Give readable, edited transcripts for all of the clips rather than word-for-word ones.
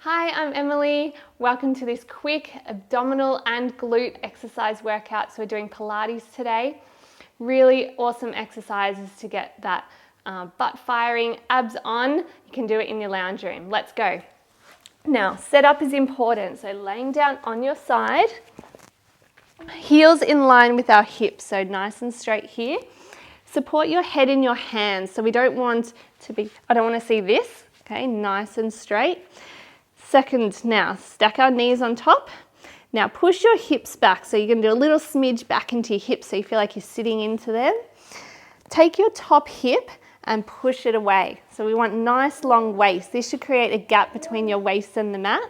Hi, I'm Emily. Welcome to this quick abdominal and glute exercise workout. So we're doing Pilates today. Really awesome exercises to get that butt firing, abs on. You can do it in your lounge room. Let's go. Now, setup is important. So laying down on your side, heels in line with our hips. So nice and straight here. Support your head in your hands. So we don't want to be, I don't want to see this. Okay, nice and straight. Second, now stack our knees on top. Now push your hips back. So you're going to do a little smidge back into your hips so you feel like you're sitting into them. Take your top hip and push it away. So we want nice long waist. This should create a gap between your waist and the mat.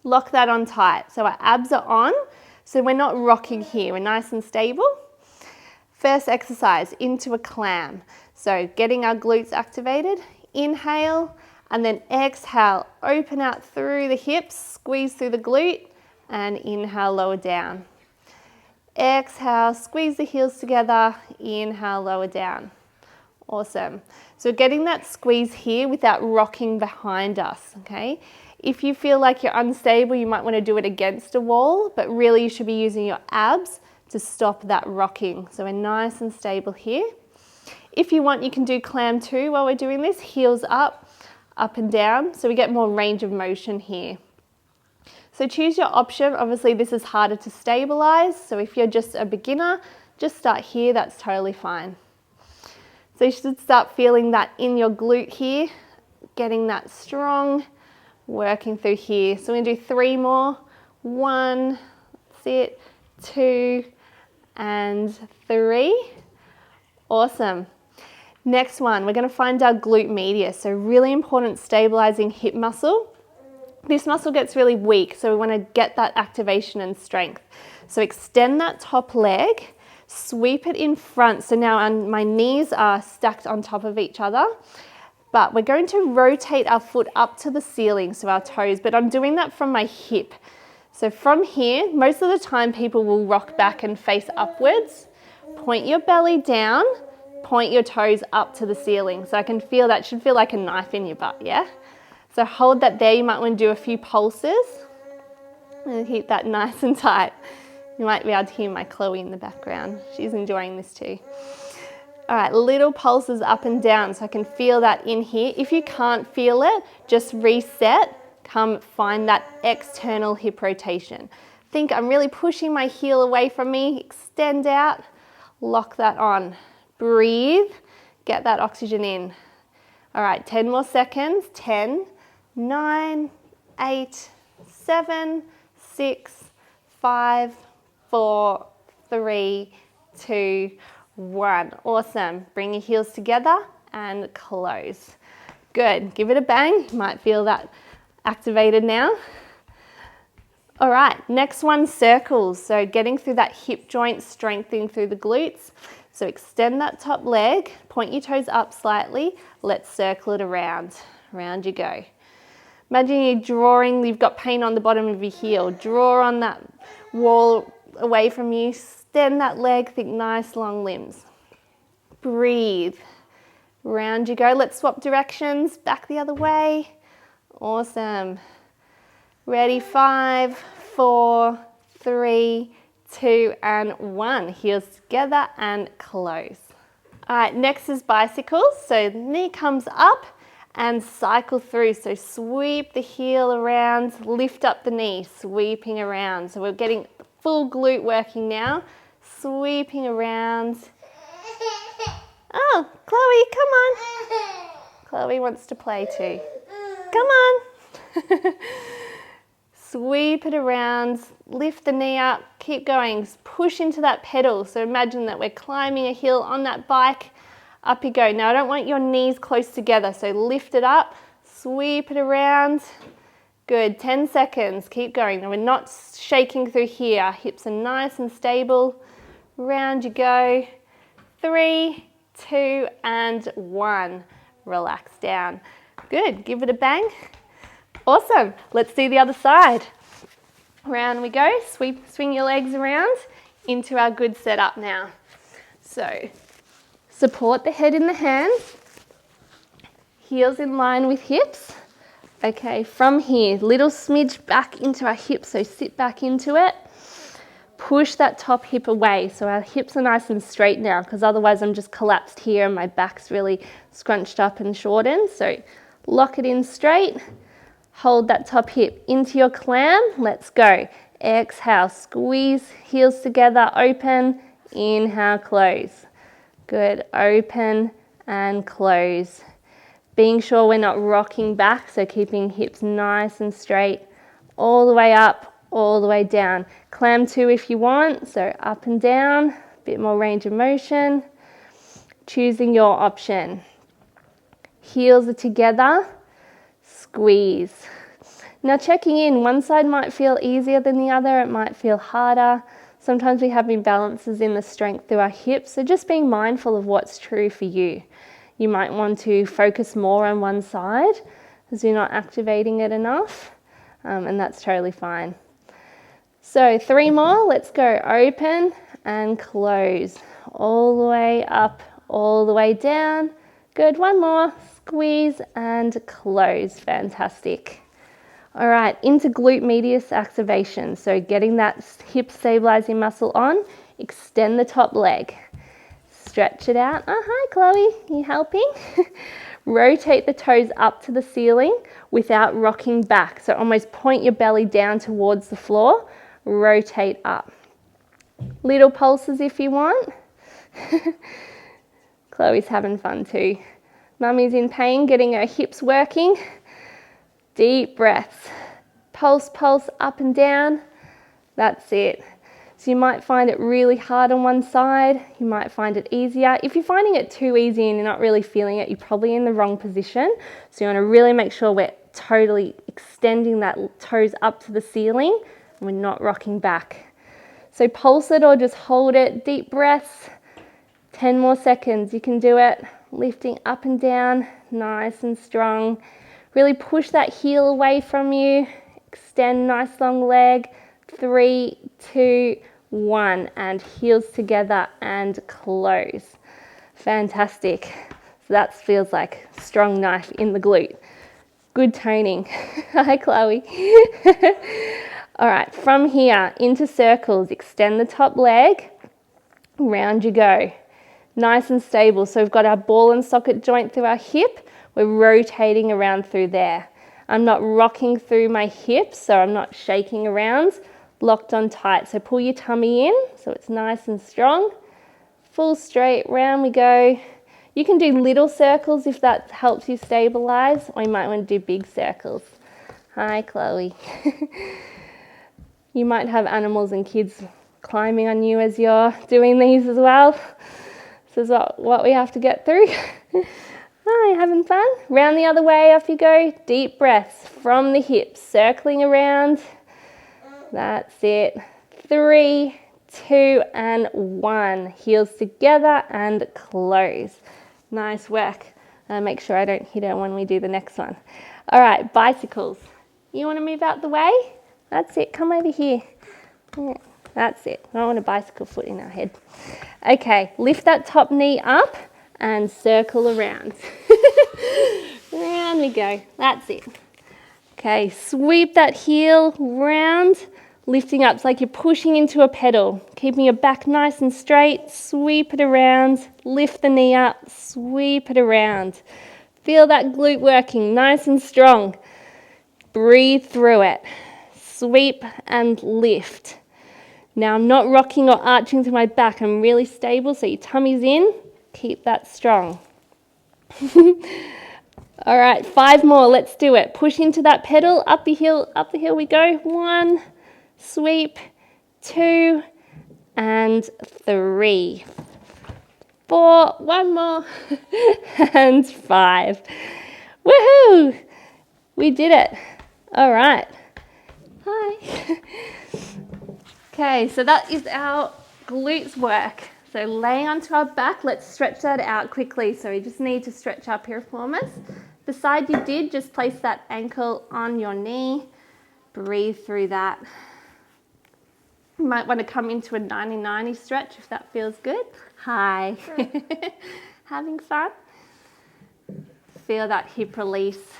Lock that on tight. So our abs are on. So we're not rocking here. We're nice and stable. First exercise, into a clam. So getting our glutes activated. Inhale. And then exhale, open out through the hips, squeeze through the glute, and inhale, lower down. Exhale, squeeze the heels together, inhale, lower down. Awesome. So getting that squeeze here without rocking behind us, okay? If you feel like you're unstable, you might want to do it against a wall, but really you should be using your abs to stop that rocking. So we're nice and stable here. If you want, you can do clam too while we're doing this, heels up and down, so we get more range of motion here. So choose your option. Obviously this is harder to stabilize, so if you're just a beginner, just start here, that's totally fine. So you should start feeling that in your glute here, getting that strong, working through here. So we're going to do 3 more. 1, that's it, 2, and 3. Awesome. Next one, we're going to find our glute medius. So really important, stabilizing hip muscle. This muscle gets really weak, so we want to get that activation and strength. So extend that top leg, sweep it in front. So now my knees are stacked on top of each other, but we're going to rotate our foot up to the ceiling, so our toes, but I'm doing that from my hip. So from here, most of the time people will rock back and face upwards. Point your belly down. Point your toes up to the ceiling. So I can feel that, should feel like a knife in your butt, yeah? So hold that there. You might want to do a few pulses and keep that nice and tight. You might be able to hear my Chloe in the background. She's enjoying this too. All right, little pulses up and down so I can feel that in here. If you can't feel it, just reset. Come find that external hip rotation. Think I'm really pushing my heel away from me. Extend out, lock that on. Breathe, get that oxygen in. All right, 10 more seconds. 10, 9, 8, 7, 6, 5, 4, 3, 2, 1. Awesome. Bring your heels together and close. Good. Give it a bang. You might feel that activated now. All right, next one, circles. So getting through that hip joint, strengthening through the glutes. So extend that top leg, point your toes up slightly, let's circle it around. Around you go. Imagine you're drawing, you've got paint on the bottom of your heel. Draw on that wall away from you, extend that leg, think nice long limbs. Breathe. Round you go. Let's swap directions, back the other way. Awesome. Ready, 5, 4, 3, 2, and 1. Heels together and close. All right, next is bicycles. So the knee comes up and cycle through. So sweep the heel around, lift up the knee, sweeping around. So we're getting full glute working now. Sweeping around. Oh, Chloe, come on. Chloe wants to play too. Come on. Sweep it around, lift the knee up, keep going, push into that pedal. So imagine that we're climbing a hill on that bike, up you go. Now I don't want your knees close together, so lift it up, sweep it around. Good, 10 seconds, keep going. Now we're not shaking through here, our hips are nice and stable. Round you go, 3, 2, and 1. Relax down. Good, give it a bang. Awesome, let's do the other side. Round we go, swing your legs around into our good setup now. So support the head in the hands, heels in line with hips, Okay, from here, little smidge back into our hips, so sit back into it. Push that top hip away, so our hips are nice and straight now, because otherwise I'm just collapsed here and my back's really scrunched up and shortened. So lock it in straight, hold that top hip into your clam, let's go. Exhale, squeeze, heels together, open, inhale, close. Good, open and close. Being sure we're not rocking back, so keeping hips nice and straight, all the way up, all the way down. Clam 2 if you want, so up and down, a bit more range of motion. Choosing your option. Heels are together, squeeze. Now checking in, one side might feel easier than the other, it might feel harder. Sometimes we have imbalances in the strength through our hips, so just being mindful of what's true for you. You might want to focus more on one side as you're not activating it enough, and that's totally fine. So 3 more, let's go. Open and close. All the way up, all the way down. Good, 1 more. Squeeze and close. Fantastic. All right, into glute medius activation. So getting that hip stabilizing muscle on, extend the top leg. Stretch it out. Oh, hi, Chloe. You helping? Rotate the toes up to the ceiling without rocking back. So almost point your belly down towards the floor. Rotate up. Little pulses if you want. Chloe's having fun too. Mummy's in pain, getting her hips working. Deep breaths. Pulse, pulse, up and down. That's it. So you might find it really hard on one side. You might find it easier. If you're finding it too easy and you're not really feeling it, you're probably in the wrong position. So you want to really make sure we're totally extending that toes up to the ceiling. We're not rocking back. So pulse it or just hold it. Deep breaths. 10 more seconds. You can do it. Lifting up and down. Nice and strong. Really push that heel away from you. Extend nice long leg. 3, 2, 1. And heels together and close. Fantastic. So that feels like strong knife in the glute. Good toning. Hi, Chloe. All right, from here into circles, extend the top leg, round you go. Nice and stable. So we've got our ball and socket joint through our hip. We're rotating around through there. I'm not rocking through my hips, so I'm not shaking around. Locked on tight. So pull your tummy in so it's nice and strong. Full straight, round we go. You can do little circles if that helps you stabilize, or you might want to do big circles. Hi, Chloe. You might have animals and kids climbing on you as you're doing these as well. This is what we have to get through. Hi, having fun? Round the other way, off you go. Deep breaths from the hips, circling around. That's it. 3, 2, and 1. Heels together and close. Nice work. Make sure I don't hit her when we do the next one. All right, bicycles. You want to move out the way? That's it. Come over here. Yeah, that's it. I don't want a bicycle foot in our head. Okay, lift that top knee up and circle around. Round we go. That's it. Okay, sweep that heel round, lifting up. It's like you're pushing into a pedal, keeping your back nice and straight. Sweep it around, lift the knee up, sweep it around. Feel that glute working nice and strong. Breathe through it. Sweep and lift. Now I'm not rocking or arching through my back. I'm really stable, so your tummy's in. Keep that strong. All right, 5 more. Let's do it. Push into that pedal. Up the hill we go. 1, sweep, 2, and 3. 4, 1 more, and 5. Woohoo! We did it. All right. Hi. Okay, so that is our glutes work. So laying onto our back, let's stretch that out quickly. So we just need to stretch our piriformis. The side you did, just place that ankle on your knee. Breathe through that. You might want to come into a 90-90 stretch if that feels good. Hi. Sure. Having fun? Feel that hip release.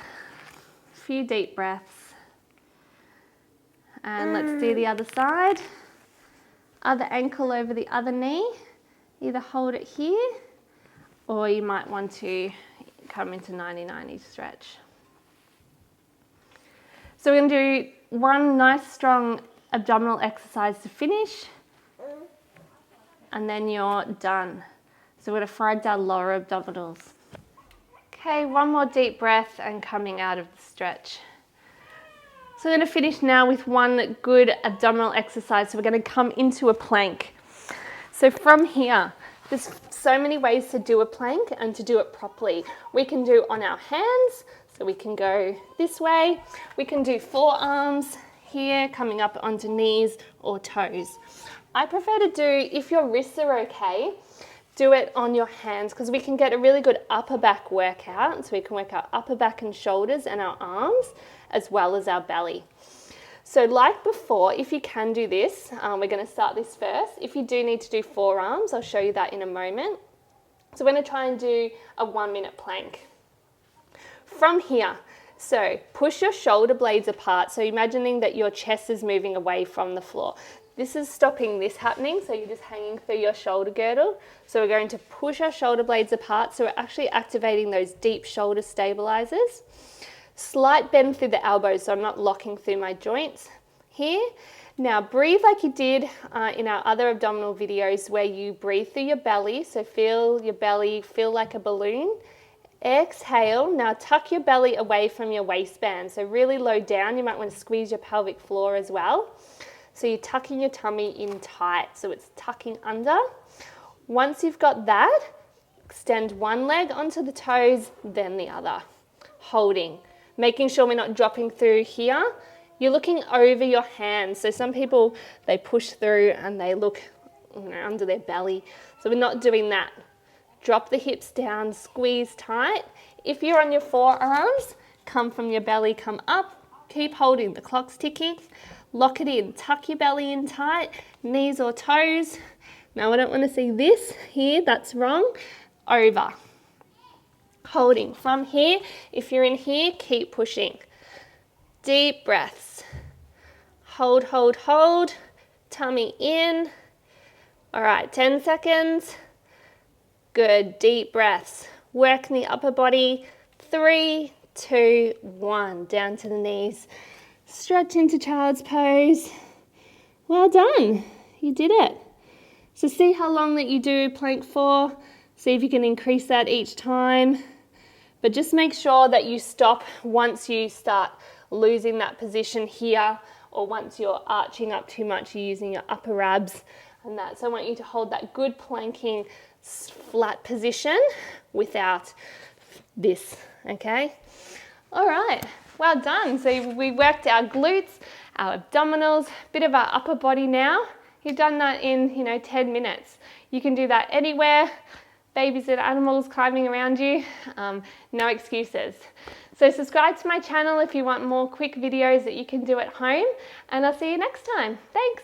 few deep breaths. And let's do the other side. Other ankle over the other knee. Either hold it here, or you might want to come into 90-90 stretch. So we're going to do one nice strong abdominal exercise to finish, and then you're done. So we're going to frag down lower abdominals. Okay, one more deep breath and coming out of the stretch. So we're going to finish now with one good abdominal exercise. So we're going to come into a plank. So from here, there's so many ways to do a plank and to do it properly. We can do on our hands, so we can go this way. We can do forearms here, coming up onto knees or toes. I prefer to do, if your wrists are okay, do it on your hands, because we can get a really good upper back workout. So we can work our upper back and shoulders and our arms, as well as our belly. So like before, if you can do this, we're going to start this first. If you do need to do forearms, I'll show you that in a moment. So we're going to try and do a 1-minute plank. From here, so push your shoulder blades apart. So imagining that your chest is moving away from the floor. This is stopping this happening, so you're just hanging through your shoulder girdle. So we're going to push our shoulder blades apart, so we're actually activating those deep shoulder stabilizers. Slight bend through the elbows, so I'm not locking through my joints here. Now breathe like you did in our other abdominal videos, where you breathe through your belly. So feel your belly, feel like a balloon. Exhale. Now tuck your belly away from your waistband, so really low down. You might want to squeeze your pelvic floor as well. So you're tucking your tummy in tight, so it's tucking under. Once you've got that, extend one leg onto the toes, then the other, holding. Making sure we're not dropping through here. You're looking over your hands. So some people, they push through and they look under their belly. So we're not doing that. Drop the hips down, squeeze tight. If you're on your forearms, come from your belly, come up. Keep holding, the clock's ticking. Lock it in, tuck your belly in tight, knees or toes. Now I don't want to see this here, that's wrong. Over. Holding from here. If you're in here, keep pushing. Deep breaths. Hold, hold, hold. Tummy in. All right, 10 seconds. Good, deep breaths. Work in the upper body. 3, 2, 1. Down to the knees. Stretch into child's pose. Well done, you did it. So see how long that you do plank for. See if you can increase that each time. But just make sure that you stop once you start losing that position here, or once you're arching up too much, you're using your upper abs and that. So I want you to hold that good planking flat position without this, okay? All right, well done. So we worked our glutes, our abdominals, bit of our upper body now. You've done that in, 10 minutes. You can do that anywhere. Babies and animals climbing around you, no excuses. So subscribe to my channel if you want more quick videos that you can do at home, and I'll see you next time. Thanks.